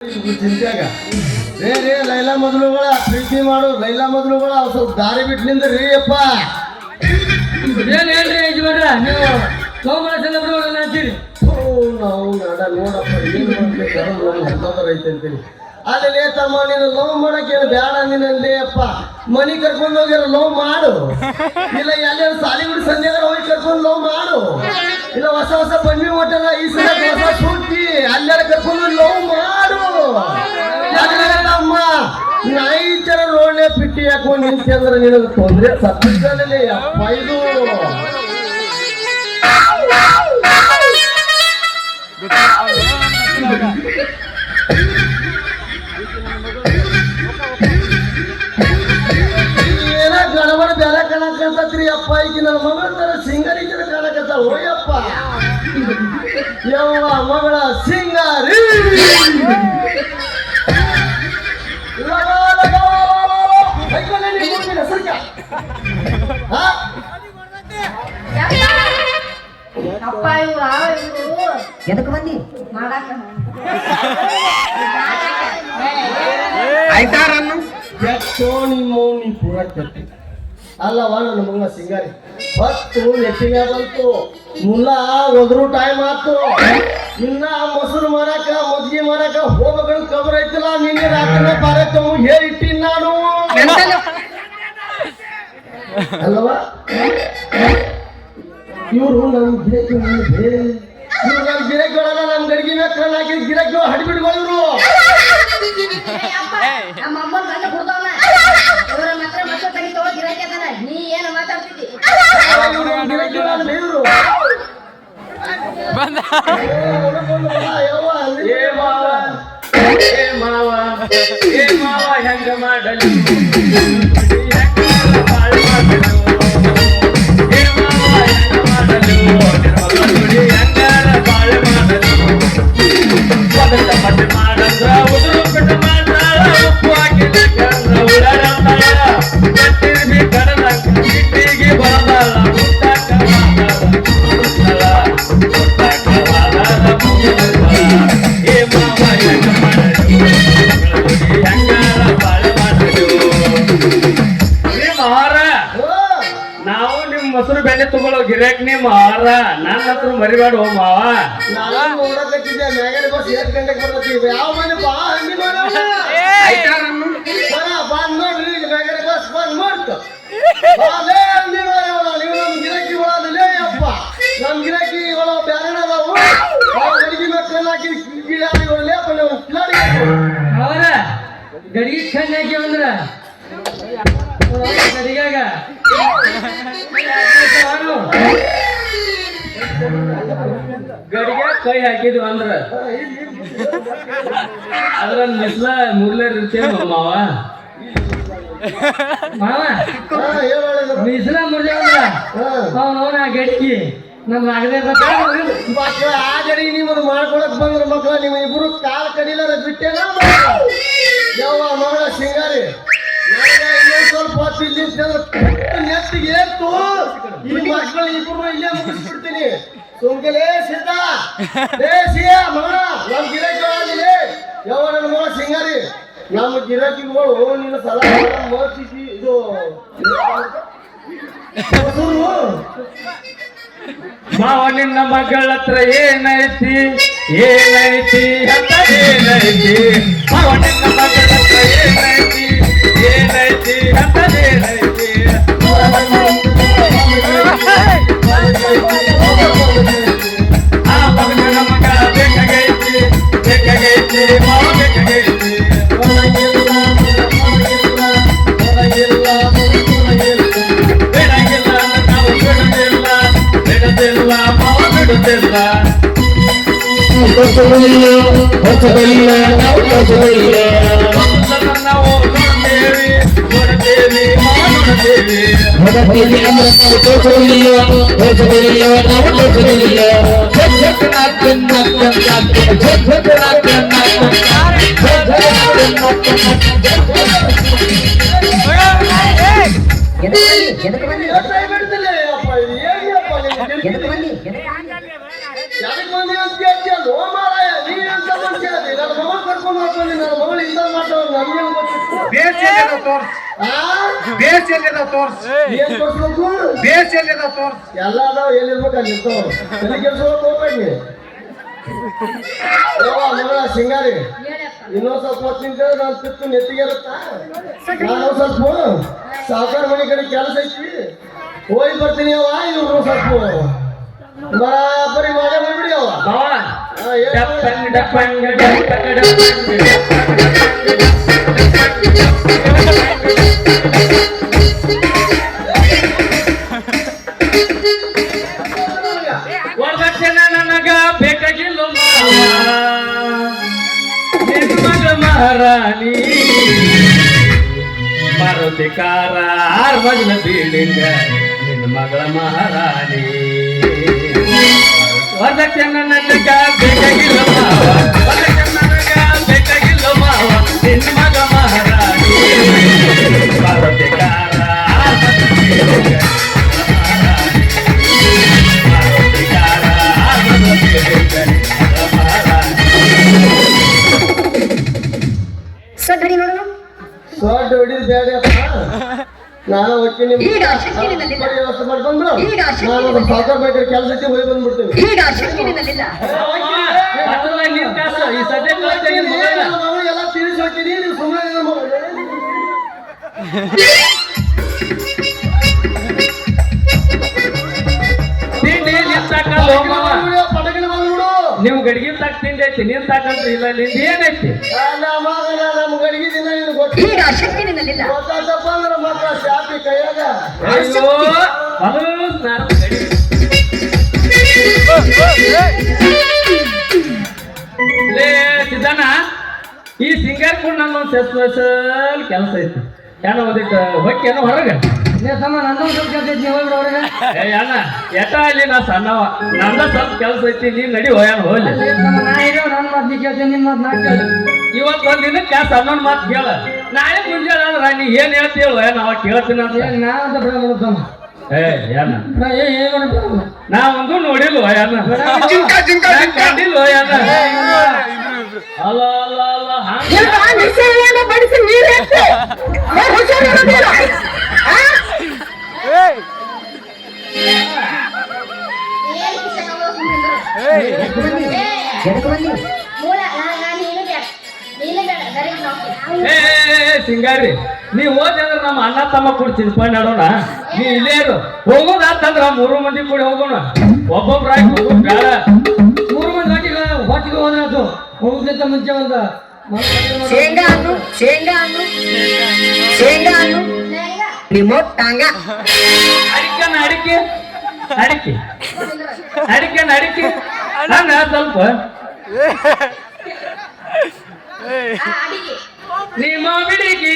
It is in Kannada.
ಚಿಂತ್ಯಾಗ ರೇ ಲೈಲಾ ಮೊದಲುಗಳ ಪ್ರೀತಿ ಮಾಡು ಲೈಲಾ ಮೊದಲುಗಳ ಸ್ವಲ್ಪ ದಾರಿ ಬಿಟ್ಟು ನಿಂದ್ರಿ ಅಪ್ಪ. ಏನ್ ಹೇಳ್ರಿ ಯಜಮಾನ್ರ ನೀವು ಸೋಮವಾರ ಅಂತೀರಿ. ನಾವು ನಡ ನೋಡಪ್ಪ ಏನ್ ಮಾಡ್ಬೇಕು ಎಂತಂದ್ರೆ ಐತೆ ಅಂತೇಳಿ ಅಲ್ಲಿ ತಮ್ಮ ನೀನು ಲವ್ ಮಾಡಕ್ಕೆ ಬೇಡ ನೀನಲ್ಲಿ ಅಪ್ಪ ಮನಿ ಕರ್ಕೊಂಡು ಹೋಗ್ಯಾರ ಲವ್ ಮಾಡು, ಇಲ್ಲ ಎಲ್ಲ ಸಾಲಿಗುಡಿ ಸಂಜೆಗಾರ ಹೋಗಿ ಕರ್ಕೊಂಡು ಲವ್ ಮಾಡು, ಇಲ್ಲ ಹೊಸ ಹೊಸ ಬನ್ನಿ ಹೋಟೆಲ್ ಈ ಸಲ ಹೊಸ ಸುಟ್ಟಿ ಅಲ್ಲೆಲ್ಲ ಕರ್ಕೊಂಡು ಲವ್ ಮಾಡು. ತಮ್ಮ ನಾಯಿಚರ ರೋಡ್ನೆ ಪಿಟ್ಟಿ ಹಾಕೊಂಡು ನಿಂತಂದ್ರೆ ನಿನಗೆ ತೊಂದ್ರೆ ಸತ್ತಿದ್ದಲ್ಲಿ ಅಪ್ಪ ಇದು ಏನ ಗಡಬಡ ಬೆಲೆ ಕಾಣಕಂತತ್ರಿ ಅಪ್ಪ. ಈಗ ನನ್ನ ಮಗಳ ತರ ಸಿಂಗಾರಿಕೆ ಕಾಣಕತ್ತ ಹೋಯಪ್ಪ ಯವ್ವ ಮಗಳ ಸಿಂಗಾರಿ ಅಪ್ಪ ಇವ್ರು ಎದಕ್ಕೆ ಬಂದಿ ಮಾಡಾಕ ಆಯ್ತಾರನ್ನು ಮೌನಿ ಪೂರ ಕಟ್ಟಿ ಅಲ್ಲವ ನನ್ನ ಮಗಳ ಸಿಂಗಾರಿ ಹೊತ್ತು ನೆಟ್ಟಿಗೆ ಬಂತು ಮುಲ್ಲ ಒದ್ರು ಟೈಮ್ ಆತು. ಇನ್ನ ಮೊಸರು ಮಾರಕ ಮಜ್ಜಿಗೆ ಮಾರಕ ಹೋಗಗಳು ಕಬರ್ ಐತಿಲ್ಲ ನಿನ್ನೆ ರಾತ್ರಿ ಬಾರಕ್ಕ ಹೇಳಿಟ್ಟಿನ್ ನಾನು ಅಲ್ಲವ. ಇವರು ನಮ್ ಗಿರಕಿ ಇವ್ರು ನಮ್ ಗಿರಕಿಗಳಲ್ಲ ನಮ್ ಗಡಿಗೆ ಮೇಲೆ ಹಾಕಿ ಗಿರಕಿ ಹಡಿಬಿಡ್ಗಳು ಇವರು. ನಮ್ಮ ಅಮ್ಮನ ಗಂಡ ಕುಡ್ದವನ ಇವರ ಮಾತ್ರ ಮತ್ತೆ ತೆಗಿತೋ ಗಿರಾಕಿ ಅದನ ನೀ ಏನು ಮಾತಾಡ್ತಿದ್ದಿ ಗಿರಕಿಗಳಲ್ಲ ಇವರು. ಮಾವ ಹೆಂಗ ಮಾಡಲಿ ಮಾಡಂದ್ರ ಉದುರು ಬಿಟ್ಟು ಮಾಡ್ತಾಳ ಉಪ್ಪು ಹಾಕಿ ಉಡಾಡಂತಾಳ ಕಡಲ ಇಟ್ಟಿಗೆ ಬರದಾಳ ನಾವು ನಿಮ್ ಮೊಸರು ಬೆಣ್ಣೆ ತಗೊಳ್ಳೋ ಗಿರಾಕ್ ನಿಮ್ಮ ಆರ ನನ್ನ ಹತ್ರ ಮರಿಬೇಡ ಓ ಮಾವ. ನಾನು ನೋಡಕತ್ತಿದ್ದೆ ಮ್ಯಾಗಡೆ ಬಸ್ 8 ಗಂಟೆಗೆ ಬರ್ತೈತಿ ಯಾವ ಮನೆ ಬಾ ಹಂಗಿ ಬಂದ್ ನೋಡ್ರಿ ಈಗ ಮ್ಯಾಗಡೆ ಬಸ್ ಬಂದ್ ಮಾಡ್ತು ಬಾಲೇ ಹಂಗಿ ನೀವು ನಮ್ ಗಿರಾಕಿ ಒಳಲೇ ಅಪ್ಪ ನಮ್ ಗಿರಾಕಿ ಒಳ ಬ್ಯಾರಣ ಅದಾವು ಗಡಿಗೆ ಮೇಲೆ ಹಾಕಿ ಗಿಡಾಡಿ ಒಳಲೇ ಅಪ್ಪ ನಾವು ಕಿಲಾಡಿ ಅವರ ಗಡಿಗೆ ಕಣ್ಣು ಹಾಕಿ ಅಂದ್ರ ಗಡಿಗಾಗ ಗಡಿಗೆ ಕೈ ಹಾಕಿದ್ವಿ ಅಂದ್ರ ಅದ್ರ ಮಿಸ್ಲ ಮುರ್ಲೇರ್ ಇರ್ತೇವ ಮಾವ ಮಾವ ಮಿಸ್ಲ ಮುರ್ಲೇವ್ರ ಅವನವನ ಗಡಿಗೆ ನಮ್ಗೆ ಆಗದೆ ಮಕ್ಕಳ ಆ ಗಡಿಗೆ ನೀವು ಮಾಡ್ಕೊಳಕ್ ಬಂದ್ರ ಮಕ್ಕಳ ನೀವು ಇಬ್ರು ಕಾಲ್ ಕಡಿಲಾರ ಬಿಟ್ಟೇನ ಯವ್ವ ಮಗಳ ಸಿಂಗಾರಿ ಇನ್ನೊಂದು ಸ್ವಲ್ಪ ಹೊತ್ತು ಇಲ್ಲಿ ನೆತ್ತಿಗೆ ಏರ್ತು ಈ ಮಕ್ಕಳು ಇಬ್ರು ಇಲ್ಲೇ ಮುಗಿಸ್ಬಿಡ್ತೀನಿ. ಸುಮ್ಕಲೇ ಸಿದ್ಧ ಲೇ ಸಿಯ ಮಗಳ ನಮ್ ಗಿರಾಕಿಗಳೇ ಯಾವ ನನ್ನ ಮಗಳ ಸಿಂಗಾರಿ ನಮ್ಮ ಗಿರಾಕಿಗಳು ನಿನ್ನ ಸಲ ಮೋಚಿಸಿ ಇದು ಮಾವ ನಿನ್ನ ಮಗಳ ಹತ್ರ ಏನೈತಿ ಏನೈತಿ ಅಂತ ಏನೈತಿ ಮಾವ ನಿನ್ನ ಮಗಳ ಹತ್ರ ಏನೈತಿ ಏನೈತಿ ಅಂತ ಏನೈತಿ ಆ ಮಗನ ಮಗ ಬೇಕಾಗೈತಿ ಬೇಕಾಗೈತಿ ಮಾವ ಬೇಕಾಗೈತಿ ಬೇಡಾಗಿಲ್ಲ ನಾವು ಬಿಡುದಿಲ್ಲ ಬಿಡುದಿಲ್ಲ ಮಾವ ಬಿಡುದಿಲ್ಲ ನಾವು ನೋಡ್ತೇವಿ ನೋಡ್ತೇವಿ ಮಾವ ನೋಡ್ತೇವಿ ಎದಕ್ಕೆ ಬಂದಿ ಬಿಡ್ತಿಲ್ಲ ಅಪ್ಪ ಇದು ಹೇಗಿಯಪ್ಪ ಎದಕ್ಕೆ ಬಂದಿ ಯಾಕೆ ಬಂದಿ ಅಂತ ಕೇಳ್ತೀಯ ಲೋ ಮಾರಾಯ ನೀ ಅಂತ ಬಂದ್ಯಾದಿ ನನ್ನ ಮಗ ಕರ್ಕೊಂಡು ಬಂದಿ ನನ್ನ ಮಗಳು ಇಂದ ಮಾಡ್ತಾವ ನಮ್ಗೇನು ಗೊತ್ತಿತ್ತು ಬೇಸ್ ಎಲ್ಲಿದಾವ್ ತೋರ್ಸ್ ಆ ಬೇಸ್ ಎಲ್ಲಿದಾವ್ ತೋರ್ಸ್ ಏನ್ ತೋರ್ಸ್ಬೇಕು ಬೇಸ್ ಎಲ್ಲಿದಾವ್ ತೋರ್ಸ್ ಎಲ್ಲ ಅದಾವ ಎಲ್ಲಿರ್ಬೇಕು ಅಲ್ಲಿ ಇರ್ತಾವ ಎಲ್ಲಿ ಕೆಲ್ಸಕ್ಕೆ ಹೋಗ್ಬೇಡಿ ನೀ ಮಗಳ ಸಿಂಗಾರಿ ಹೇಳಪ್ಪ ಇನ್ನೊಂದ್ ಸ್ವಲ್ಪ ಹೊತ್ತು ನಿಂತ ನಾನು ತಿತ್ತು ನೆತ್ತಿಗೆ ಇರುತ್ತಾ ನಾನು ಸ್ವಲ್ಪ ಸಾವುಕಾರ ಮನೆ ಕಡೆ ಕೆಲಸ ಐತಿ ಹೋಗಿ ಬರ್ತೀನಿ ಅವ ಇವ್ರು ಸ್ವಲ್ಪ ಬರಾಬರಿ ಮಾಡೇ ಬಂದ್ಬಿಡಿ ಅವ ಮಾವ ಹಾ, ಹೇಳು. ಡಪ್ಪಂಗ್ ಡಪ್ಪಂಗ್ ಡಪ್ಪಂಗ್ ಡಪ್ಪಂಗ್ ವರದಕ್ಷಿಣೆ ನನಗ ಬೇಕಾಗಿಲ್ಲ ನಿನ್ನ ಮಗ ಮಹಾರಾಣಿ ಮಾರುತಿ ಕಾರ ಆರ್ ಮಗನ ಬೀಡಿಂಗ ನಿನ್ನ ಮಗಳ ಮಹಾರಾಣಿ ವರದಕ್ಷಿಣೆ ನನಗ ಬೇಕಾಗಿಲ್ಲ ಮಾವ ವರದಕ್ಷಿಣೆ ನನಗ ಬೇಕಾಗಿಲ್ಲ ಮಾವ ನಿನ್ನ ಮಗ ಮಹಾರಾಣಿ ಮಾರುತಿ ಕಾರ ಆರ್ ಮಗನ ಬೀಡಿಂಗ ಸದ್ರಿ ನೋಡು ಸೊಡ್ಡ ಹೊಡಿದ್ ಬೇಡಪ್ಪ ನಾನು ಹೋಗ್ತೀನಿ ವ್ಯವಸ್ಥೆ ಮಾಡ್ಕೊಂಡು ನಾನು ಒಂದು ಸಾವುಕಾರ ಬೇಕಾದ್ರೆ ಕೆಲಸ ಐತಿ ಹೋಗಿ ಬಂದ್ಬಿಡ್ತೀನಿ ಈ ಸದ್ಯ ಎಲ್ಲ ತಿಳಿಸಿ ಹೋಗ್ತೀನಿ ನೀವು ಸುಮ್ಮನೆ ಪಟಕನ ಬಂದ್ಬಿಡು ನೀವು ಗಡಿಗೆ ತಾಕ ತಿಂಡಿ ಐತಿ ನೀನ್ ತಾಕಂದ್ರೆ ಇಲ್ಲ ನಿಂದ ಏನೈತಿ ನಮ್ಮ ಗಡಿಗೆ ದಿನ ಇದು ಗೊತ್ತಾಗ್ತಪ್ಪ ಅಂದ್ರೆ ಮಕ್ಕಳ ಶಾಪಿ ಕೈಯಾಗ ಅಯ್ಯೋ ಹೊಲಸ್ ನಾರ್ ಗಡಿ ಲೇ ಸಿದ್ದಣ್ಣ ಈ ಸಿಂಗಾರ್ ಕೂಡ ನನ್ನೊಂದು ಸ್ಪೆಷಲ್ ಕೆಲಸ ಐತಿ ಏನೋ ಅದಕ್ಕೆ ಹೊಕ್ಕೇನೋ ಹೊರಗೆ ಏ ಅಣ್ಣ ಎಟ ಅಲ್ಲಿ ನಾ ಸಣ್ಣವ ನಂದ ಸ್ವಲ್ಪ ಕೆಲಸ ಐತಿ ನೀನ್ ನಡಿ ಹೋಯನ್ ಹೋಗ್ಲಿ ಇವತ್ತು ಒಂದ್ ದಿನಕ್ಕೆ ಸಣ್ಣನ ಮಾತು ಕೇಳ ನಾಳೆ ಮುಂಜಾನೆ ಅಂದ್ರ ನೀ ಏನ್ ಹೇಳ್ತಿ ಹೇಳು ನಾವ ಕೇಳ್ತೀನಿ ಅಂತ ಏ ಏನ ನಾ ಒಂದು ನೋಡಿಲ್ವ ಏನ ಕಂಡಿಲ್ವ ಏನ ಅಲ್ಲ ಅಲ್ಲ ಅಲ್ಲ ಏನ್ ಕಿಶನ್ ಹೋಗೋ ಮೂಲ ನೀನು ಬೇಡ ನೀನು ಬೇಡ ಸರಿ ಹೋಗ್ತೀನಿ ಏ ಸಿಂಗಾರಿ ನೀ ಹೋದ್ರೆ ನಮ್ಮ ಅಣ್ಣ ತಮ್ಮ ಕೂಡ ಚಿನ್ಪಂಡ್ ಆಡೋಣ ನೀ ಇಲ್ಲೇ ಇರು ಹೋಗೋದಾತಂದ್ರ 3 ಮಂದಿ ಕೂಡ ಹೋಗೋಣ ಒಬ್ಬೊಬ್ರಾಗಿ ಹೋಗೋದು ಬೇಡ 3 ಮಂದಿ ಹೊಟ್ಟಿಗೆ ಹೋದ್ರಾತು ಹೋಗುದಕ್ಕಿಂತ ಮುಂಚೆ ಒಂದು ಶೇಂಗಾ ಹಣ್ಣು ನಿಮ್ಮ ಟಾಂಗ ಅಡಿಕೆ ಅಡಿಕೆ ಹಂಗ ಸ್ವಲ್ಪ ಅಡಿಗೆ ನಿಮ್ಮ ಬಿಡಿಗೆ